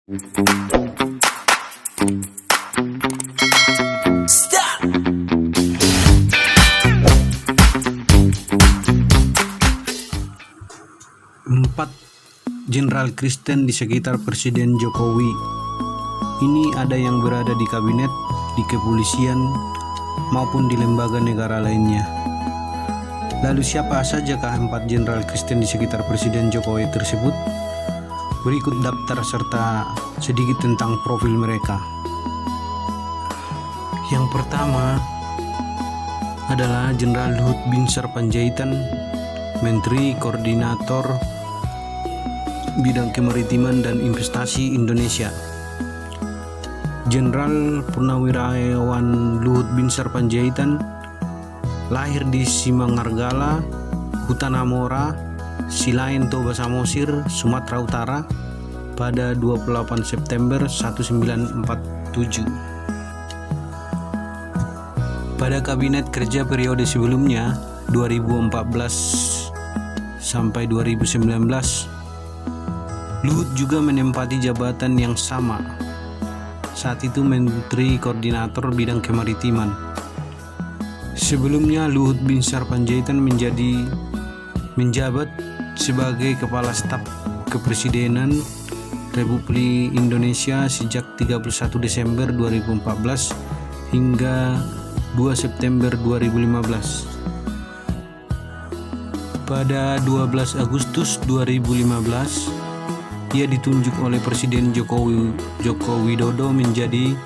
Stop. Empat jenderal Kristen di sekitar Presiden Jokowi. Ini ada yang berada di kabinet, di kepolisian, maupun di lembaga negara lainnya. Lalu siapa sajakah empat jenderal Kristen di sekitar Presiden Jokowi tersebut? Berikut daftar serta sedikit tentang profil mereka. Yang pertama adalah Jenderal Luhut Binsar Panjaitan, Menteri Koordinator Bidang Kemaritiman dan Investasi Indonesia. Jenderal Purnawirawan Luhut Binsar Panjaitan lahir di Simangargala, Hutan Amora, Silain Toba Samosir, Sumatera Utara pada 28 September 1947. Pada kabinet kerja periode sebelumnya 2014 sampai 2019, Luhut juga menempati jabatan yang sama. Saat itu Menteri Koordinator Bidang Kemaritiman. Sebelumnya Luhut Binsar Panjaitan menjabat sebagai Kepala Staf Kepresidenan Republik Indonesia sejak 31 Desember 2014 hingga 2 September 2015. Pada 12 Agustus 2015, ia ditunjuk oleh Presiden Joko Widodo menjadi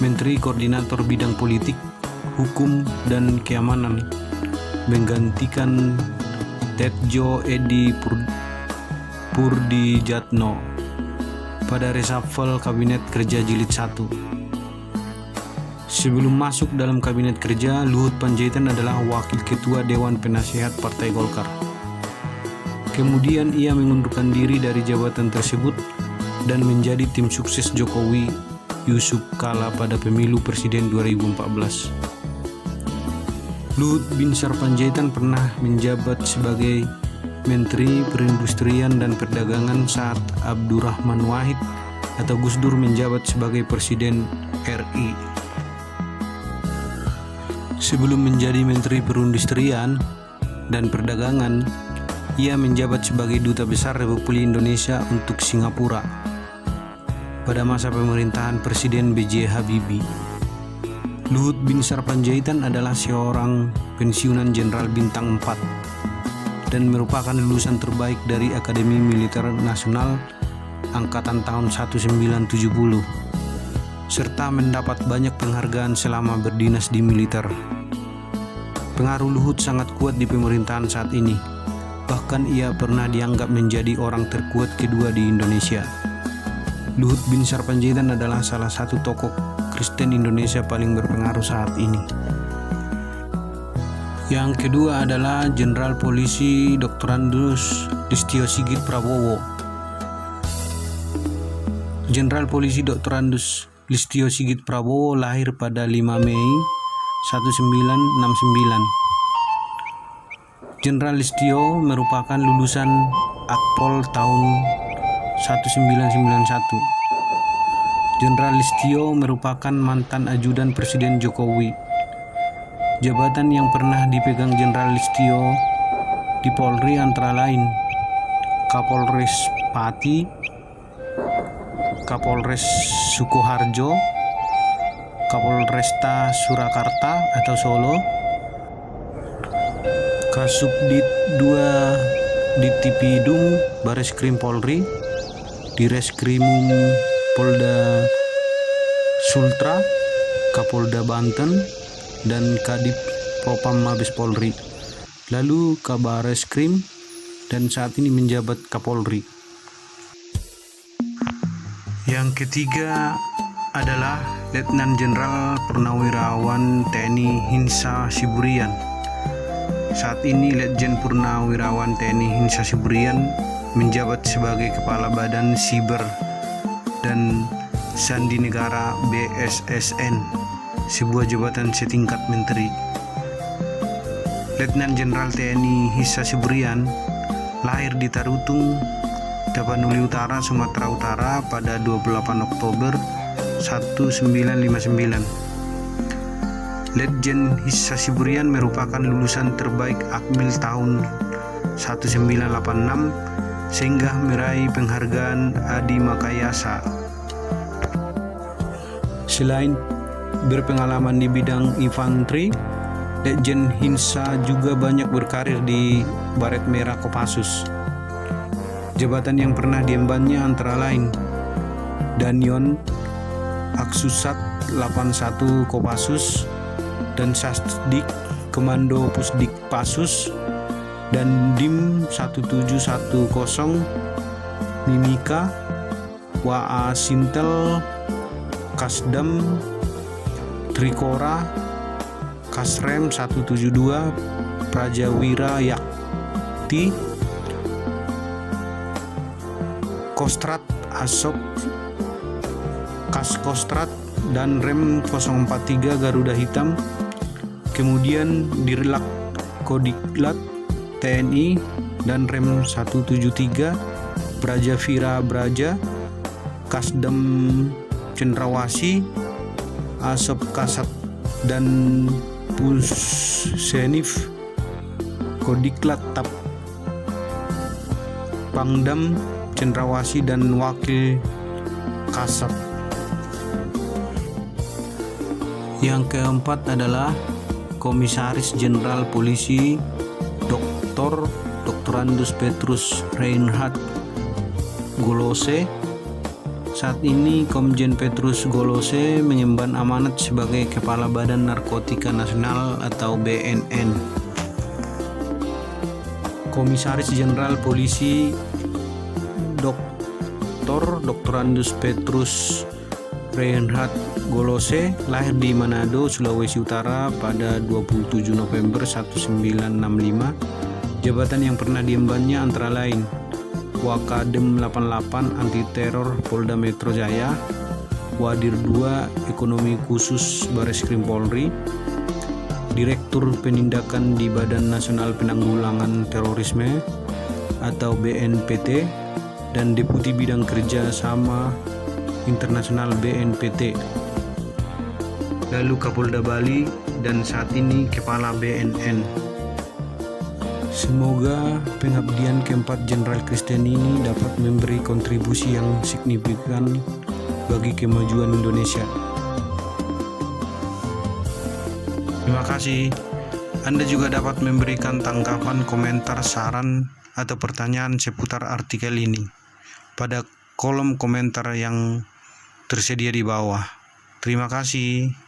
Menteri Koordinator Bidang Politik, Hukum, dan Keamanan, menggantikan Tedjo Edi Purdijatno pada reshuffle Kabinet Kerja Jilid 1. Sebelum masuk dalam Kabinet Kerja, Luhut Panjaitan adalah Wakil Ketua Dewan Penasehat Partai Golkar. Kemudian ia mengundurkan diri dari jabatan tersebut dan menjadi tim sukses Jokowi Yusuf Kala pada pemilu presiden 2014. Luhut Binsar Panjaitan pernah menjabat sebagai Menteri Perindustrian dan Perdagangan saat Abdurrahman Wahid atau Gus Dur menjabat sebagai Presiden RI. Sebelum menjadi Menteri Perindustrian dan Perdagangan, ia menjabat sebagai Duta Besar Republik Indonesia untuk Singapura pada masa pemerintahan Presiden B.J. Habibie. Luhut Binsar Panjaitan adalah seorang pensiunan Jenderal Bintang 4 dan merupakan lulusan terbaik dari Akademi Militer Nasional Angkatan tahun 1970, serta mendapat banyak penghargaan selama berdinas di militer. Pengaruh Luhut sangat kuat di pemerintahan saat ini. Bahkan ia pernah dianggap menjadi orang terkuat kedua di Indonesia. Luhut Binsar Panjaitan adalah salah satu tokoh Kristen Indonesia paling berpengaruh saat ini. Yang kedua adalah Jenderal Polisi Dr. Andes Listio Sigit Prabowo. Jenderal Polisi Dr. Andes Listio Sigit Prabowo lahir pada 5 Mei 1969. Jenderal Listio merupakan lulusan Akpol tahun 1991. Jenderal Listio merupakan mantan ajudan Presiden Jokowi. Jabatan yang pernah dipegang Jenderal Listio di Polri antara lain Kapolres Pati, Kapolres Sukoharjo, Kapolresta Surakarta atau Solo, Kasubdit 2 Ditipidum Bareskrim Polri, Direskrimum Polda Sultra, Kapolda Banten, dan Kadip Propam Mabes Polri, lalu Kabareskrim, dan saat ini menjabat Kapolri. Yang ketiga adalah Letnan Jenderal Purnawirawan TNI Hinsa Siburian. Saat ini Letjen Purnawirawan TNI Hinsa Siburian menjabat sebagai Kepala Badan Siber dan Sandi Negara BSSN, sebuah jabatan setingkat menteri. Letnan Jenderal TNI Hinsa Siburian lahir di Tarutung, Tapanuli Utara, Sumatera Utara pada 28 Oktober 1959. Letjen Hissa Siburian merupakan lulusan terbaik Akmil tahun 1986 sehingga meraih penghargaan Adi Makayasa. Selain berpengalaman di bidang infanteri, Letjen Hissa juga banyak berkarir di Baret Merah Kopassus. Jabatan yang pernah diembannya antara lain Danyon Aksusat 81 Kopassus dan Sasdik Komando Pusdik Pasus dan Dim 1710 Mimika Wa Sintel Kasdam Trikora Kasrem 172 Prajawira Yakti Kostrat Asok Kaskostrat dan Rem 043 Garuda Hitam, kemudian Dirlak Kodiklat TNI dan Rem 173 Brajavira Braja, Kasdam Cendrawasih, Asop Kasat dan Pusenif Kodiklat Tap Pangdam Cendrawasih dan Wakil Kasat. Yang keempat adalah Komisaris Jenderal Polisi Dr. Andus Petrus Reinhard Golose. Saat ini Komjen Petrus Golose mengemban amanat sebagai Kepala Badan Narkotika Nasional atau BNN. Komisaris Jenderal Polisi Dr. Andus Petrus Reinhard Golose lahir di Manado, Sulawesi Utara pada 27 November 1965. Jabatan yang pernah diembannya antara lain Wakadem 88 Anti Teror Polda Metro Jaya, Wadir 2 Ekonomi Khusus Bareskrim Polri, Direktur Penindakan di Badan Nasional Penanggulangan Terorisme atau BNPT, dan Deputi Bidang Kerja Sama Internasional BNPT, lalu Kapolda Bali, dan saat ini Kepala BNN. Semoga pengabdian keempat Jenderal Kristen ini dapat memberi kontribusi yang signifikan bagi kemajuan Indonesia. Terima kasih. Anda juga dapat memberikan tanggapan, komentar, saran, atau pertanyaan seputar artikel ini pada kolom komentar yang tersedia di bawah. Terima kasih.